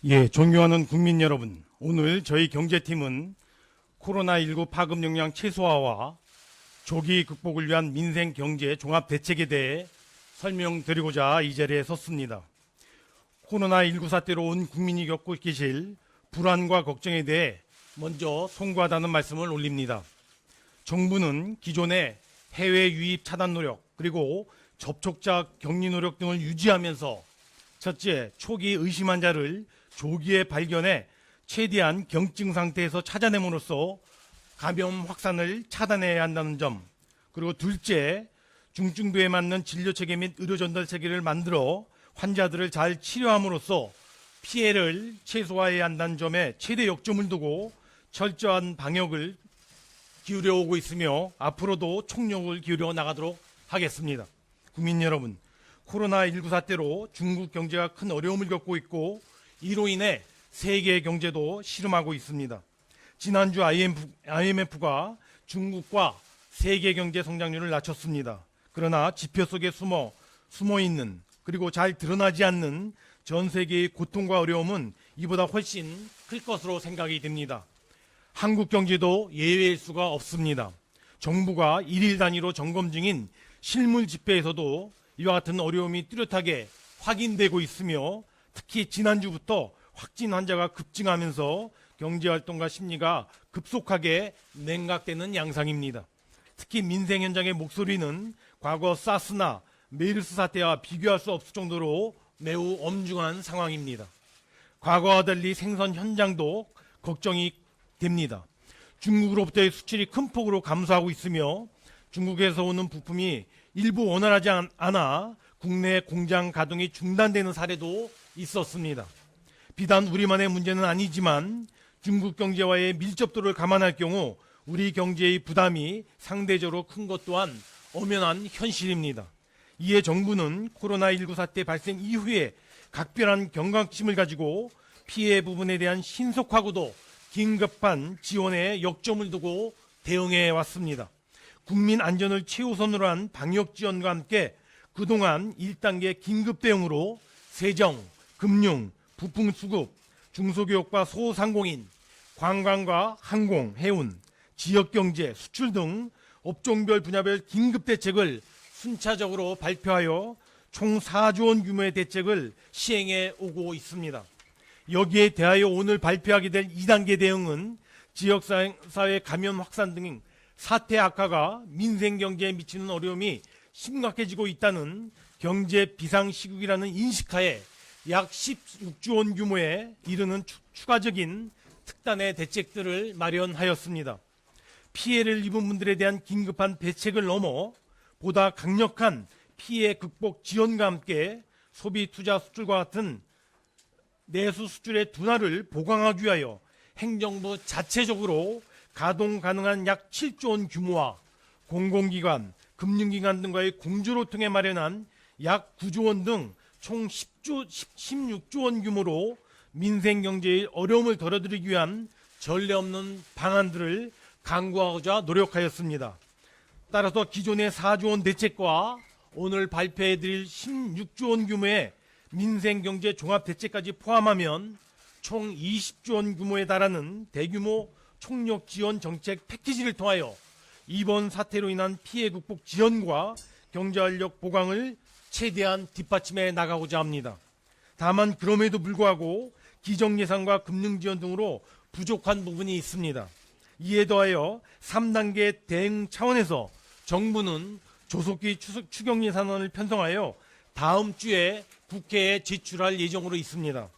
예, 존경하는 국민 여러분, 오늘 저희 경제팀은 코로나19 파급 영향 최소화와 조기 극복을 위한 민생 경제 종합 대책에 대해 설명드리고자 이 자리에 섰습니다. 코로나19 사태로 온 국민이 겪고 계실 불안과 걱정에 대해 먼저 송구하다는 말씀을 올립니다. 정부는 기존의 해외 유입 차단 노력 그리고 접촉자 격리 노력 등을 유지하면서 첫째, 초기 의심 환자를 조기에 발견해 최대한 경증 상태에서 찾아냄으로써 감염 확산을 차단해야 한다는 점, 그리고 둘째, 중증도에 맞는 진료 체계 및 의료 전달 체계를 만들어 환자들을 잘 치료함으로써 피해를 최소화해야 한다는 점에 최대 역점을 두고 철저한 방역을 기울여 오고 있으며 앞으로도 총력을 기울여 나가도록 하겠습니다. 국민 여러분, 코로나19 사태로 중국 경제가 큰 어려움을 겪고 있고 이로 인해 세계 경제도 시름하고 있습니다. 지난주 IMF가 중국과 세계 경제 성장률을 낮췄습니다. 그러나 지표 속에 숨어 있는 그리고 잘 드러나지 않는 전 세계의 고통과 어려움은 이보다 훨씬 클 것으로 생각이 됩니다. 한국 경제도 예외일 수가 없습니다. 정부가 일일 단위로 점검 중인 실물 지표에서도 이와 같은 어려움이 뚜렷하게 확인되고 있으며 특히 지난주부터 확진 환자가 급증하면서 경제활동과 심리가 급속하게 냉각되는 양상입니다. 특히 민생 현장의 목소리는 과거 사스나 메르스 사태와 비교할 수 없을 정도로 매우 엄중한 상황입니다. 과거와 달리 생선 현장도 걱정이 됩니다. 중국으로부터의 수출이 큰 폭으로 감소하고 있으며 중국에서 오는 부품이 일부 원활하지 않아 국내 공장 가동이 중단되는 사례도 있었습니다. 비단 우리만의 문제는 아니지만 중국 경제와의 밀접도를 감안할 경우 우리 경제의 부담이 상대적으로 큰 것 또한 엄연한 현실입니다. 이에 정부는 코로나19 사태 발생 이후에 각별한 경각심을 가지고 피해 부분에 대한 신속하고도 긴급한 지원에 역점을 두고 대응해 왔습니다. 국민 안전을 최우선으로 한 방역 지원과 함께 그동안 1단계 긴급 대응으로 세정, 금융, 부품 수급, 중소기업과 소상공인, 관광과 항공, 해운, 지역경제, 수출 등 업종별 분야별 긴급 대책을 순차적으로 발표하여 총 4조 원 규모의 대책을 시행해 오고 있습니다. 여기에 대하여 오늘 발표하게 될 2단계 대응은 지역사회 감염 확산 등 사태 악화가 민생경제에 미치는 어려움이 심각해지고 있다는 경제 비상시국이라는 인식하에 약 16조 원 규모에 이르는 추가적인 특단의 대책들을 마련하였습니다. 피해를 입은 분들에 대한 긴급한 대책을 넘어 보다 강력한 피해 극복 지원과 함께 소비, 투자, 수출과 같은 내수 수출의 둔화를 보강하기 위하여 행정부 자체적으로 가동 가능한 약 7조 원 규모와 공공기관, 금융기관 등과의 공조를 통해 마련한 약 9조 원 등 총 16조 원 규모로 민생경제의 어려움을 덜어드리기 위한 전례 없는 방안들을 강구하고자 노력하였습니다. 따라서 기존의 4조 원 대책과 오늘 발표해드릴 16조 원 규모의 민생경제 종합대책까지 포함하면 총 20조 원 규모에 달하는 대규모 총력 지원 정책 패키지를 통하여 이번 사태로 인한 피해 극복 지원과 경제활력 보강을 최대한 뒷받침해 나가고자 합니다. 다만 그럼에도 불구하고 기정 예산과 금융 지원 등으로 부족한 부분이 있습니다. 이에 더하여 3단계 대응 차원에서 정부는 조속히 추경 예산안을 편성하여 다음 주에 국회에 제출할 예정으로 있습니다.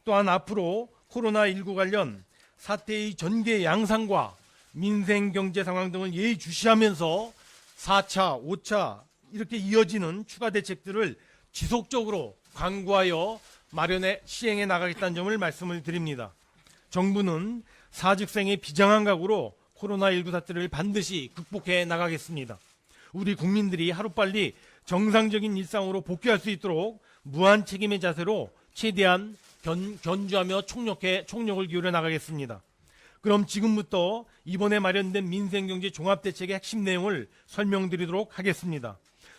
또한 앞으로 코로나19 관련 사태의 전개 양상과 민생 경제 상황 등을 예의주시하면서 4차, 5차 이렇게 이어지는 추가 대책들을 지속적으로 강구하여 마련해 시행해 나가겠다는 점을 말씀을 드립니다. 정부는 사직생의 비장한 각오로 코로나19 사태를 반드시 극복해 나가겠습니다. 우리 국민들이 하루빨리 정상적인 일상으로 복귀할 수 있도록 무한 책임의 자세로 최대한 견주하며 총력을 기울여 나가겠습니다. 그럼 지금부터 이번에 마련된 민생경제 종합대책의 핵심 내용을 설명드리도록 하겠습니다.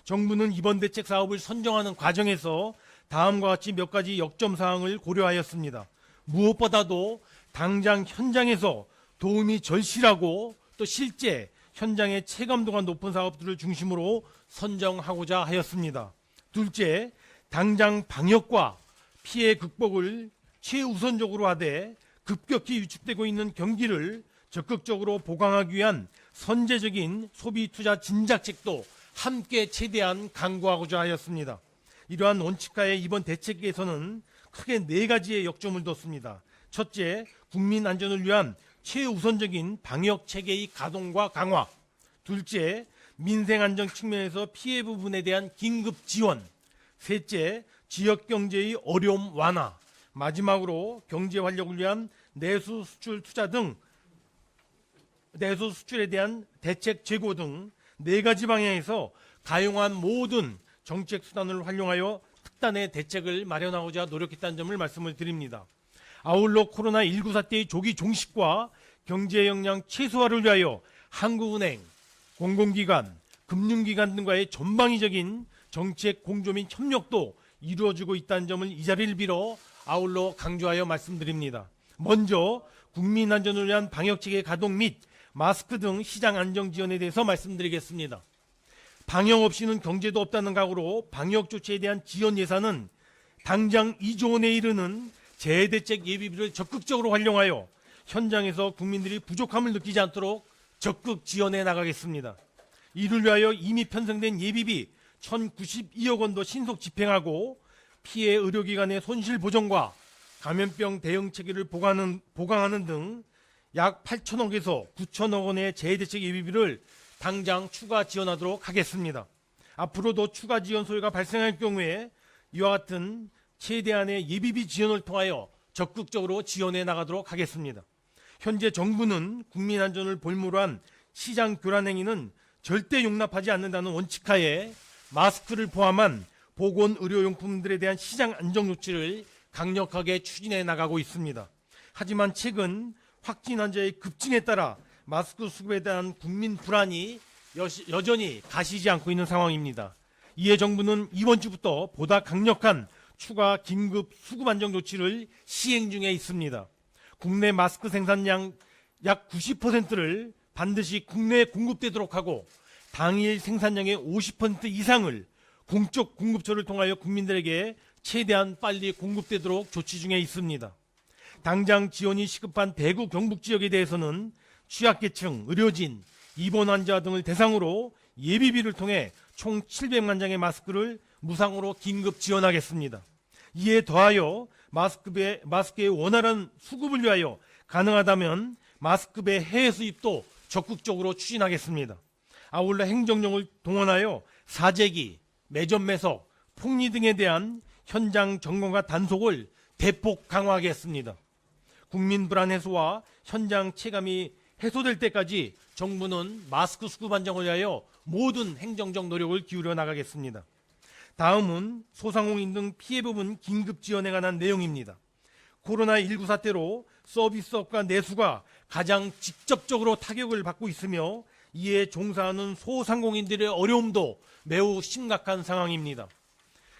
정부는 이번 대책 사업을 선정하는 과정에서 다음과 같이 몇 가지 역점 사항을 고려하였습니다. 무엇보다도 당장 현장에서 도움이 절실하고 또 실제 현장의 체감도가 높은 사업들을 중심으로 선정하고자 하였습니다. 둘째, 당장 방역과 피해 극복을 최우선적으로 하되 급격히 위축되고 있는 경기를 적극적으로 보강하기 위한 선제적인 소비 투자 진작책도 함께 최대한 강구하고자 하였습니다. 이러한 원칙하에 이번 대책에서는 크게 4가지의 역점을 뒀습니다. 첫째, 국민 안전을 위한 최우선적인 방역 체계의 가동과 강화. 둘째, 민생 안정 측면에서 피해 부분에 대한 긴급 지원. 셋째, 지역 경제의 어려움 완화. 마지막으로 경제 활력을 위한 내수 수출 투자 등 내수 수출에 대한 대책 제고 등 4가지 방향에서 가용한 모든 정책 수단을 활용하여 특단의 대책을 마련하고자 노력했다는 점을 말씀을 드립니다. 아울러 코로나19 사태의 조기 종식과 경제 역량 최소화를 위하여 한국은행, 공공기관, 금융기관 등과의 전방위적인 정책 공조 및 협력도 이루어지고 있다는 점을 이 자리를 빌어 아울러 강조하여 말씀드립니다. 먼저 국민 안전을 위한 방역체계 가동 및 마스크 등 시장 안정 지원에 대해서 말씀드리겠습니다. 방역 없이는 경제도 없다는 각오로 방역 조치에 대한 지원 예산은 당장 2조 원에 이르는 재해대책 예비비를 적극적으로 활용하여 현장에서 국민들이 부족함을 느끼지 않도록 적극 지원해 나가겠습니다. 이를 위하여 이미 편성된 예비비 1,092억 원도 신속 집행하고 피해 의료기관의 손실 보전과 감염병 대응 체계를 보강하는 등 약 8천억에서 9천억 원의 재해대책 예비비를 당장 추가 지원하도록 하겠습니다. 앞으로도 추가 지원 소요가 발생할 경우에 이와 같은 최대한의 예비비 지원을 통하여 적극적으로 지원해 나가도록 하겠습니다. 현재 정부는 국민 안전을 볼모로 한 시장 교란 행위는 절대 용납하지 않는다는 원칙하에 마스크를 포함한 보건의료용품들에 대한 시장 안정 조치를 강력하게 추진해 나가고 있습니다. 하지만 최근 확진 환자의 급증에 따라 마스크 수급에 대한 국민 불안이 여전히 가시지 않고 있는 상황입니다. 이에 정부는 이번 주부터 보다 강력한 추가 긴급 수급 안정 조치를 시행 중에 있습니다. 국내 마스크 생산량 약 90%를 반드시 국내에 공급되도록 하고 당일 생산량의 50% 이상을 공적 공급처를 통하여 국민들에게 최대한 빨리 공급되도록 조치 중에 있습니다. 당장 지원이 시급한 대구 경북 지역에 대해서는 취약계층, 의료진, 입원 환자 등을 대상으로 예비비를 통해 총 700만 장의 마스크를 무상으로 긴급 지원하겠습니다. 이에 더하여 마스크의 원활한 수급을 위하여 가능하다면 마스크배 해외 수입도 적극적으로 추진하겠습니다. 아울러 행정력을 동원하여 사재기, 매점 매석, 폭리 등에 대한 현장 점검과 단속을 대폭 강화하겠습니다. 국민 불안 해소와 현장 체감이 해소될 때까지 정부는 마스크 수급 안정을 위하여 모든 행정적 노력을 기울여 나가겠습니다. 다음은 소상공인 등 피해 부분 긴급 지원에 관한 내용입니다. 코로나19 사태로 서비스업과 내수가 가장 직접적으로 타격을 받고 있으며 이에 종사하는 소상공인들의 어려움도 매우 심각한 상황입니다.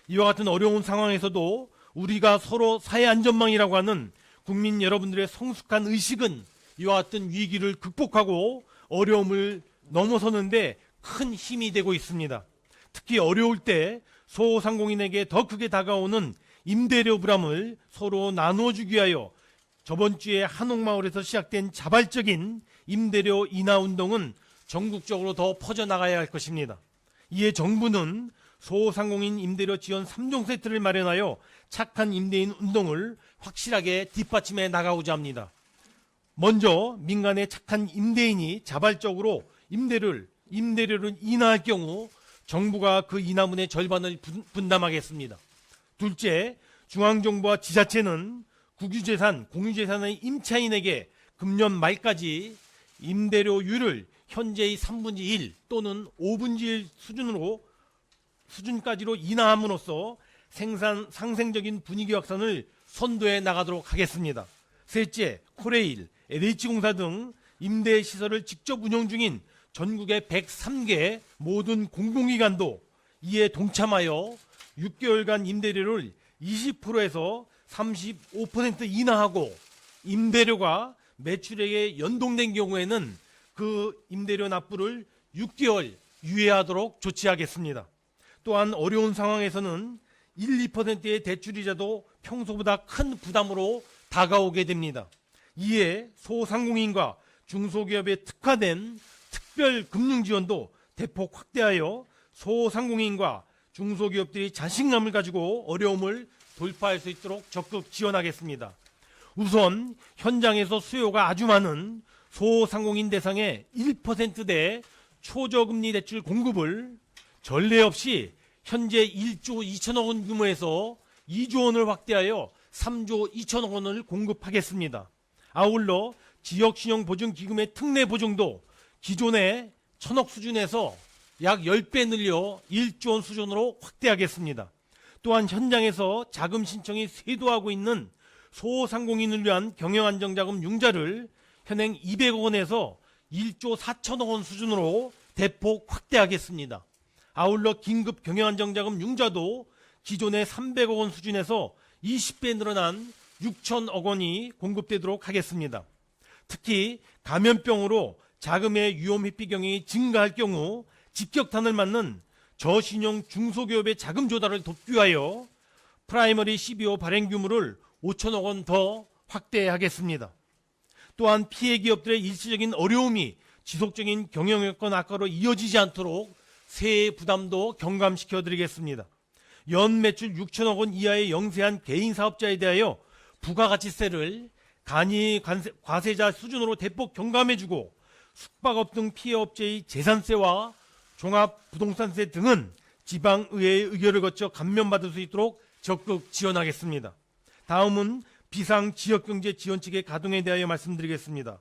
이와 같은 어려운 상황에서도 우리가 서로 사회 안전망이라고 하는 국민 여러분들의 성숙한 의식은 이와 같은 위기를 극복하고 어려움을 넘어서는데 큰 힘이 되고 있습니다. 특히 어려울 때 소상공인에게 더 크게 다가오는 임대료 부담을 서로 나누어주기 위하여 저번 주에 한옥마을에서 시작된 자발적인 임대료 인하 운동은 전국적으로 더 퍼져나가야 할 것입니다. 이에 정부는 소상공인 임대료 지원 3종 세트를 마련하여 착한 임대인 운동을 확실하게 뒷받침해 나가고자 합니다. 먼저 민간의 착한 임대인이 자발적으로 임대료를 인하할 경우 정부가 그 인하분의 절반을 분담하겠습니다. 둘째, 중앙정부와 지자체는 국유재산, 공유재산의 임차인에게 금년 말까지 임대료율을 현재의 3분의 1 또는 5분의 1 수준까지로 인하함으로써 상생적인 분위기 확산을 선도해 나가도록 하겠습니다. 셋째, 코레일, LH공사 등 임대시설을 직접 운영 중인 전국의 103개 모든 공공기관도 이에 동참하여 6개월간 임대료를 20%에서 35% 인하하고 임대료가 매출액에 연동된 경우에는 그 임대료 납부를 6개월 유예하도록 조치하겠습니다. 또한 어려운 상황에서는 1, 2%의 대출이자도 평소보다 큰 부담으로 다가오게 됩니다. 이에 소상공인과 중소기업에 특화된 특별 금융 지원도 대폭 확대하여 소상공인과 중소기업들이 자신감을 가지고 어려움을 돌파할 수 있도록 적극 지원하겠습니다. 우선 현장에서 수요가 아주 많은 소상공인 대상의 1%대 초저금리 대출 공급을 전례 없이 현재 1조 2천억 원 규모에서 2조 원을 확대하여 3조 2천억 원을 공급하겠습니다. 아울러 지역신용보증기금의 특례 보증도 기존의 1천억 수준에서 약 10배 늘려 1조 원 수준으로 확대하겠습니다. 또한 현장에서 자금 신청이 쇄도하고 있는 소상공인을 위한 경영안정자금 융자를 현행 200억 원에서 1조 4천억 원 수준으로 대폭 확대하겠습니다. 아울러 긴급 경영안정자금 융자도 기존의 300억 원 수준에서 20배 늘어난 6천억 원이 공급되도록 하겠습니다. 특히 감염병으로 자금의 위험 회피 경향이 증가할 경우 직격탄을 맞는 저신용 중소기업의 자금 조달을 돕기 위하여 프라이머리 CBO 발행 규모를 5천억 원 더 확대하겠습니다. 또한 피해 기업들의 일시적인 어려움이 지속적인 경영 여건 악화로 이어지지 않도록 세액 부담도 경감시켜 드리겠습니다. 연 매출 6천억 원 이하의 영세한 개인 사업자에 대하여 부가가치세를 간이 과세자 수준으로 대폭 경감해주고 숙박업 등 피해업체의 재산세와 종합부동산세 등은 지방의회의 의결을 거쳐 감면받을 수 있도록 적극 지원하겠습니다. 다음은 비상지역경제 지원책의 가동에 대하여 말씀드리겠습니다.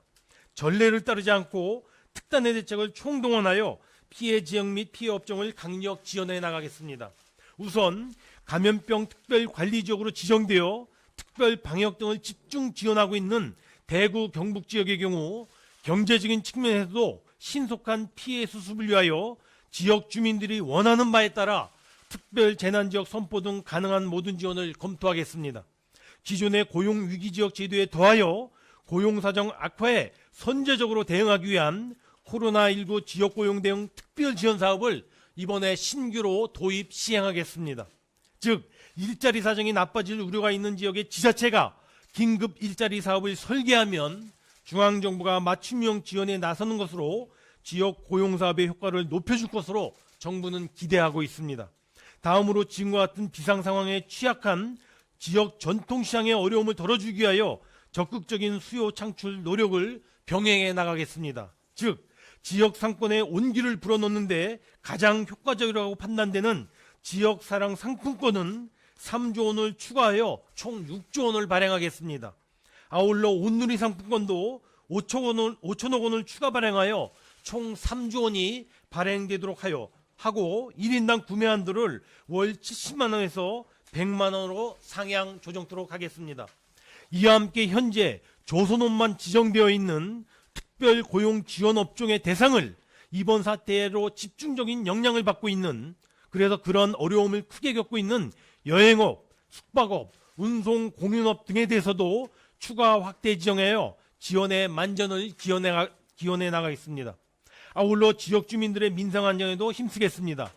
전례를 따르지 않고 특단의 대책을 총동원하여 피해 지역 및 피해 업종을 강력 지원해 나가겠습니다. 우선 감염병 특별관리지역으로 지정되어 특별방역 등을 집중 지원하고 있는 대구 경북 지역의 경우 경제적인 측면에서도 신속한 피해 수습을 위하여 지역 주민들이 원하는 바에 따라 특별재난지역 선포 등 가능한 모든 지원을 검토하겠습니다. 기존의 고용위기지역 제도에 더하여 고용사정 악화에 선제적으로 대응하기 위한 코로나19 지역고용 대응 특별지원사업을 이번에 신규로 도입 시행하겠습니다. 즉 일자리 사정이 나빠질 우려가 있는 지역의 지자체가 긴급 일자리 사업을 설계하면 중앙정부가 맞춤형 지원에 나서는 것으로 지역 고용사업의 효과를 높여줄 것으로 정부는 기대하고 있습니다. 다음으로 지금과 같은 비상상황에 취약한 지역 전통시장의 어려움을 덜어주기 위하여 적극적인 수요 창출 노력을 병행해 나가겠습니다. 즉 지역 상권에 온기를 불어넣는데 가장 효과적이라고 판단되는 지역사랑 상품권은 3조 원을 추가하여 총 6조 원을 발행하겠습니다. 아울러 온누리 상품권도 5천억 원을 추가 발행하여 총 3조 원이 발행되도록 하고 1인당 구매 한도를 월 70만 원에서 100만 원으로 상향 조정토록 하겠습니다. 이와 함께 현재 조선업만 지정되어 있는 특별 고용 지원 업종의 대상을 이번 사태로 집중적인 영향을 받고 있는, 그래서 그런 어려움을 크게 겪고 있는 여행업, 숙박업, 운송, 공연업 등에 대해서도 추가 확대 지정하여 지원의 만전을 기원해 나가겠습니다. 아울러 지역 주민들의 민생 안정에도 힘쓰겠습니다.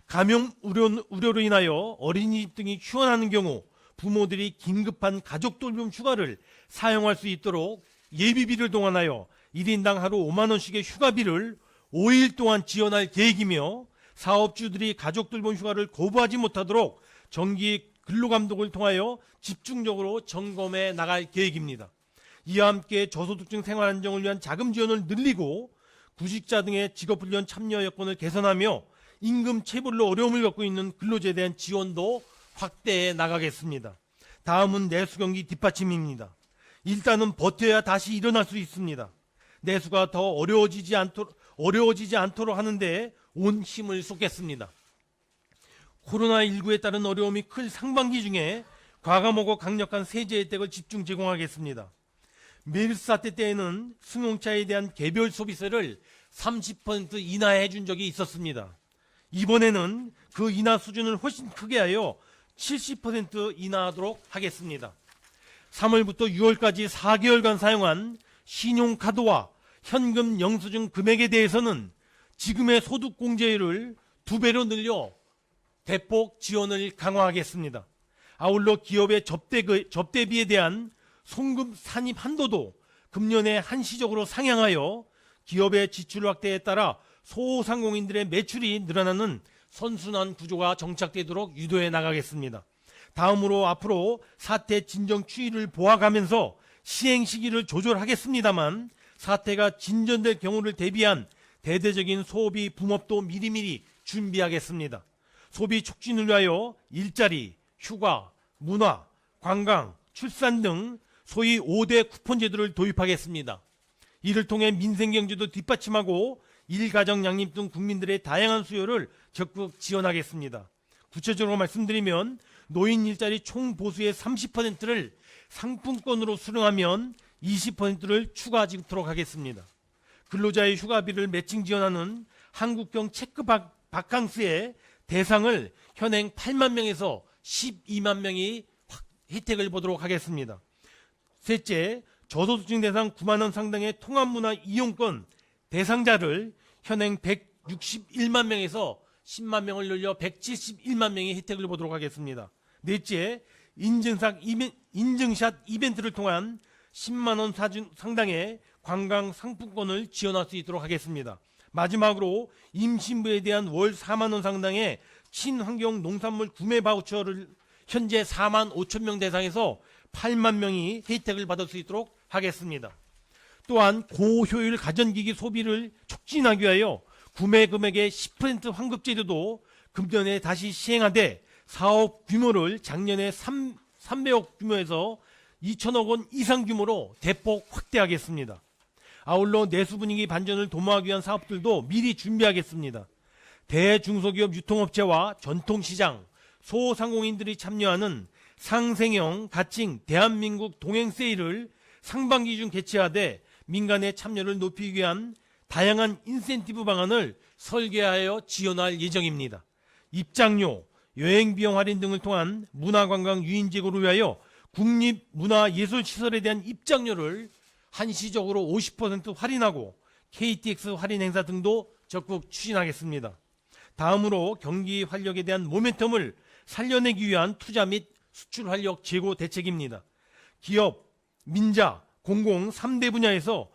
감염 우려로 인하여 어린이집 등이 휴원하는 경우 부모들이 긴급한 가족 돌봄 휴가를 사용할 수 있도록 예비비를 동원하여 1인당 하루 5만 원씩의 휴가비를 5일 동안 지원할 계획이며 사업주들이 가족 돌봄 휴가를 거부하지 못하도록 정기 근로감독을 통하여 집중적으로 점검해 나갈 계획입니다. 이와 함께 저소득층 생활 안정을 위한 자금 지원을 늘리고 구직자 등의 직업훈련 참여 여건을 개선하며 임금 체불로 어려움을 겪고 있는 근로자에 대한 지원도 확대해 나가겠습니다. 다음은 내수 경기 뒷받침입니다. 일단은 버텨야 다시 일어날 수 있습니다. 내수가 더 어려워지지 않도록 하는데 온 힘을 쏟겠습니다. 코로나19에 따른 어려움이 클 상반기 중에 과감하고 강력한 세제 혜택을 집중 제공하겠습니다. 메르스 사태 때에는 승용차에 대한 개별 소비세를 30% 인하해 준 적이 있었습니다. 이번에는 그 인하 수준을 훨씬 크게 하여 70% 인하하도록 하겠습니다. 3월부터 6월까지 4개월간 사용한 신용카드와 현금 영수증 금액에 대해서는 지금의 소득공제율을 2배로 늘려 대폭 지원을 강화하겠습니다. 아울러 기업의 접대비에 대한 송금 산입 한도도 금년에 한시적으로 상향하여 기업의 지출 확대에 따라 소상공인들의 매출이 늘어나는 선순환 구조가 정착되도록 유도해 나가겠습니다. 다음으로 앞으로 사태 진정 추이를 보아가면서 시행 시기를 조절하겠습니다만 사태가 진전될 경우를 대비한 대대적인 소비 붐업도 미리미리 준비하겠습니다. 소비 촉진을 위하여 일자리, 휴가, 문화, 관광, 출산 등 소위 5대 쿠폰 제도를 도입하겠습니다. 이를 통해 민생경제도 뒷받침하고 일가정 양립 등 국민들의 다양한 수요를 적극 지원하겠습니다. 구체적으로 말씀드리면 노인 일자리 총 보수의 30%를 상품권으로 수령하면 20%를 추가 지급토록 하겠습니다. 근로자의 휴가비를 매칭 지원하는 한국형 체크 바캉스의 대상을 현행 8만 명에서 12만 명이 혜택을 보도록 하겠습니다. 셋째, 저소득층 대상 9만 원 상당의 통합문화 이용권 대상자를 현행 161만 명에서 10만 명을 늘려 171만 명의 혜택을 보도록 하겠습니다. 넷째, 인증샷 이벤트를 통한 10만 원 상당의 관광 상품권을 지원할 수 있도록 하겠습니다. 마지막으로 임신부에 대한 월 4만 원 상당의 친환경 농산물 구매 바우처를 현재 4만 5천 명 대상에서 8만 명이 혜택을 받을 수 있도록 하겠습니다. 또한 고효율 가전기기 소비를 촉진하기 위하여 구매 금액의 10% 환급 제도도 금년에 다시 시행하되 사업 규모를 작년에 300억 규모에서 2천억 원 이상 규모로 대폭 확대하겠습니다. 아울러 내수 분위기 반전을 도모하기 위한 사업들도 미리 준비하겠습니다. 대중소기업 유통업체와 전통시장, 소상공인들이 참여하는 상생형 가칭 대한민국 동행세일을 상반기 중 개최하되 민간의 참여를 높이기 위한 다양한 인센티브 방안을 설계하여 지원할 예정입니다. 입장료, 여행비용 할인 등을 통한 문화관광 유인 제고를 위하여 국립문화예술시설에 대한 입장료를 한시적으로 50% 할인하고 KTX 할인 행사 등도 적극 추진하겠습니다. 다음으로 경기 활력에 대한 모멘텀을 살려내기 위한 투자 및 수출 활력 제고 대책입니다. 기업, 민자, 공공 3대 분야에서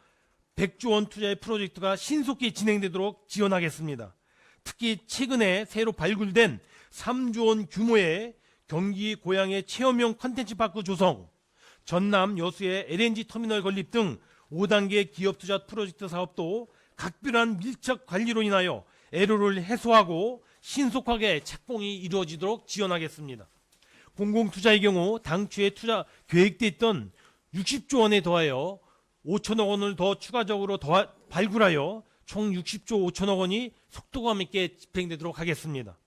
100조 원 투자의 프로젝트가 신속히 진행되도록 지원하겠습니다. 특히 최근에 새로 발굴된 3조 원 규모의 경기 고양의 체험형 컨텐츠 파크 조성, 전남 여수의 LNG 터미널 건립 등 5단계 기업 투자 프로젝트 사업도 각별한 밀착 관리로 인하여 애로를 해소하고 신속하게 착공이 이루어지도록 지원하겠습니다. 공공투자의 경우 당초에 투자 계획돼 있던 60조 원에 더하여 5천억 원을 더 추가적으로 발굴하여 총 60조 5천억 원이 속도감 있게 집행되도록 하겠습니다.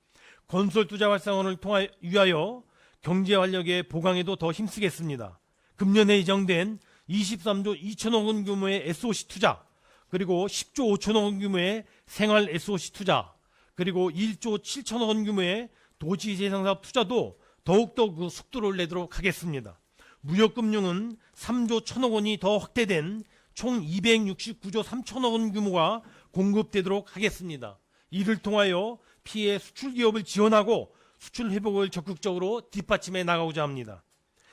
건설 투자 활성화를 위하여 경제 활력의 보강에도 더 힘쓰겠습니다. 금년에 예정된 23조 2천억 원 규모의 SOC 투자, 그리고 10조 5천억 원 규모의 생활 SOC 투자, 그리고 1조 7천억 원 규모의 도시재생사업 투자도 더욱더 그 속도를 내도록 하겠습니다. 무역금융은 3조 1천억 원이 더 확대된 총 269조 3천억 원 규모가 공급되도록 하겠습니다. 이를 통하여 피해 수출기업을 지원하고 수출 회복을 적극적으로 뒷받침해 나가고자 합니다.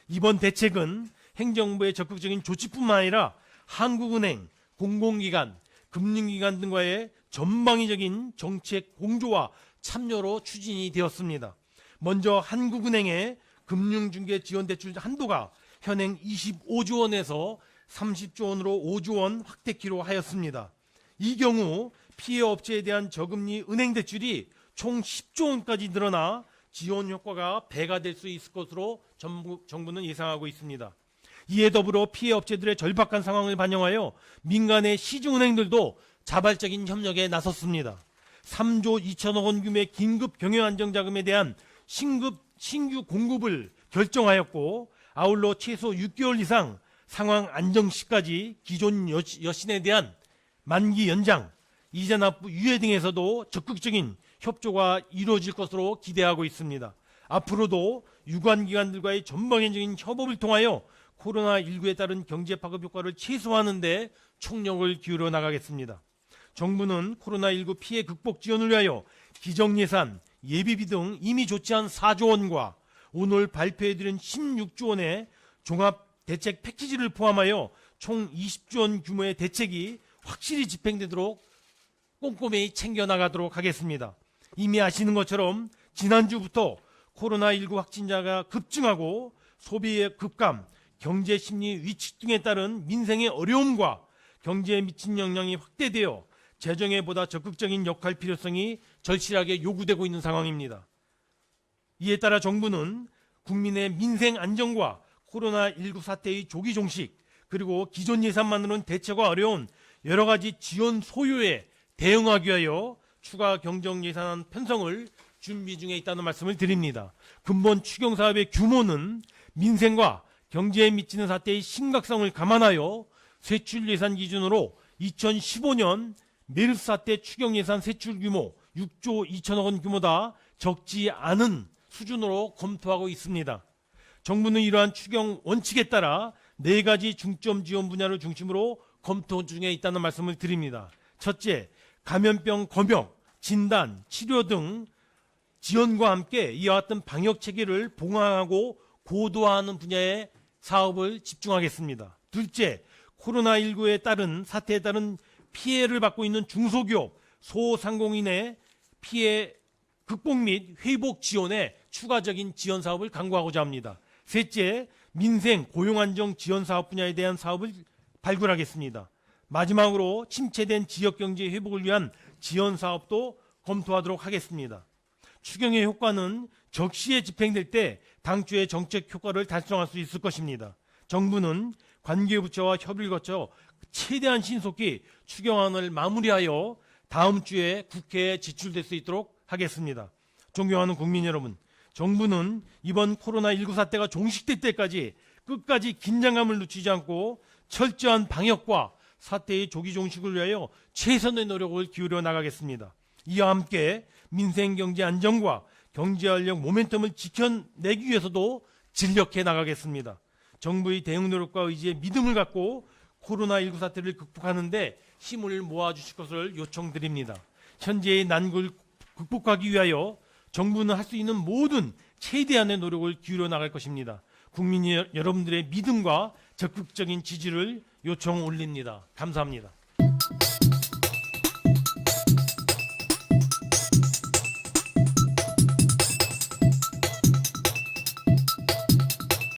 이번 대책은 행정부의 적극적인 조치뿐만 아니라 한국은행, 공공기관, 금융기관 등과의 전방위적인 정책 공조와 참여로 추진이 되었습니다. 먼저 한국은행의 금융중개 지원대출 한도가 현행 25조 원에서 30조 원으로 5조 원 확대키로 하였습니다. 이 경우 피해 업체에 대한 저금리 은행 대출이 총 10조 원까지 늘어나 지원 효과가 배가 될 수 있을 것으로 정부는 예상하고 있습니다. 이에 더불어 피해 업체들의 절박한 상황을 반영하여 민간의 시중은행들도 자발적인 협력에 나섰습니다. 3조 2천억 원 규모의 긴급 경영안정자금에 대한 신규 공급을 결정하였고, 아울러 최소 6개월 이상 상황 안정 시까지 기존 여신에 대한 만기 연장, 이자 납부 유예 등에서도 적극적인 협조가 이루어질 것으로 기대하고 있습니다. 앞으로도 유관기관들과의 전방위적인 협업을 통하여 코로나19에 따른 경제 파급 효과를 최소화하는 데 총력을 기울여 나가겠습니다. 정부는 코로나19 피해 극복 지원을 위하여 기정예산, 예비비 등 이미 조치한 4조 원과 오늘 발표해드린 16조 원의 종합대책 패키지를 포함하여 총 20조 원 규모의 대책이 확실히 집행되도록 꼼꼼히 챙겨나가도록 하겠습니다. 이미 아시는 것처럼 지난주부터 코로나19 확진자가 급증하고 소비의 급감, 경제 심리 위축 등에 따른 민생의 어려움과 경제에 미친 영향이 확대되어 재정에 보다 적극적인 역할 필요성이 절실하게 요구되고 있는 상황입니다. 이에 따라 정부는 국민의 민생 안정과 코로나19 사태의 조기 종식, 그리고 기존 예산만으로는 대처가 어려운 여러 가지 지원 소요에 대응하기 위하여 추가 경정 예산안 편성을 준비 중에 있다는 말씀을 드립니다. 근본 추경 사업의 규모는 민생과 경제에 미치는 사태의 심각성을 감안하여 세출 예산 기준으로 2015년 메르스 사태 추경 예산 세출 규모 6조 2천억 원 규모다 적지 않은 수준으로 검토하고 있습니다. 정부는 이러한 추경 원칙에 따라 4가지 중점 지원 분야를 중심으로 검토 중에 있다는 말씀을 드립니다. 첫째, 감염병 검역, 진단, 치료 등 지원과 함께 이와 같은 방역 체계를 봉합하고 고도화하는 분야의 사업을 집중하겠습니다. 둘째, 코로나19에 따른 사태에 따른 피해를 받고 있는 중소기업, 소상공인의 피해 극복 및 회복 지원에 추가적인 지원 사업을 강구하고자 합니다. 셋째, 민생 고용안정 지원 사업 분야에 대한 사업을 발굴하겠습니다. 마지막으로 침체된 지역경제 회복을 위한 지원 사업도 검토하도록 하겠습니다. 추경의 효과는 적시에 집행될 때 당초의 정책 효과를 달성할 수 있을 것입니다. 정부는 관계부처와 협의를 거쳐 최대한 신속히 추경안을 마무리하여 다음 주에 국회에 제출될 수 있도록 하겠습니다. 존경하는 국민 여러분, 정부는 이번 코로나19 사태가 종식될 때까지 끝까지 긴장감을 늦추지 않고 철저한 방역과 사태의 조기 종식을 위하여 최선의 노력을 기울여 나가겠습니다. 이와 함께 민생 경제 안정과 경제 활력 모멘텀을 지켜내기 위해서도 진력해 나가겠습니다. 정부의 대응 노력과 의지에 믿음을 갖고 코로나19 사태를 극복하는 데 힘을 모아주실 것을 요청드립니다. 현재의 난국을 극복하기 위하여 정부는 할 수 있는 모든 최대한의 노력을 기울여 나갈 것입니다. 국민 여러분들의 믿음과 적극적인 지지를 요청 올립니다. 감사합니다.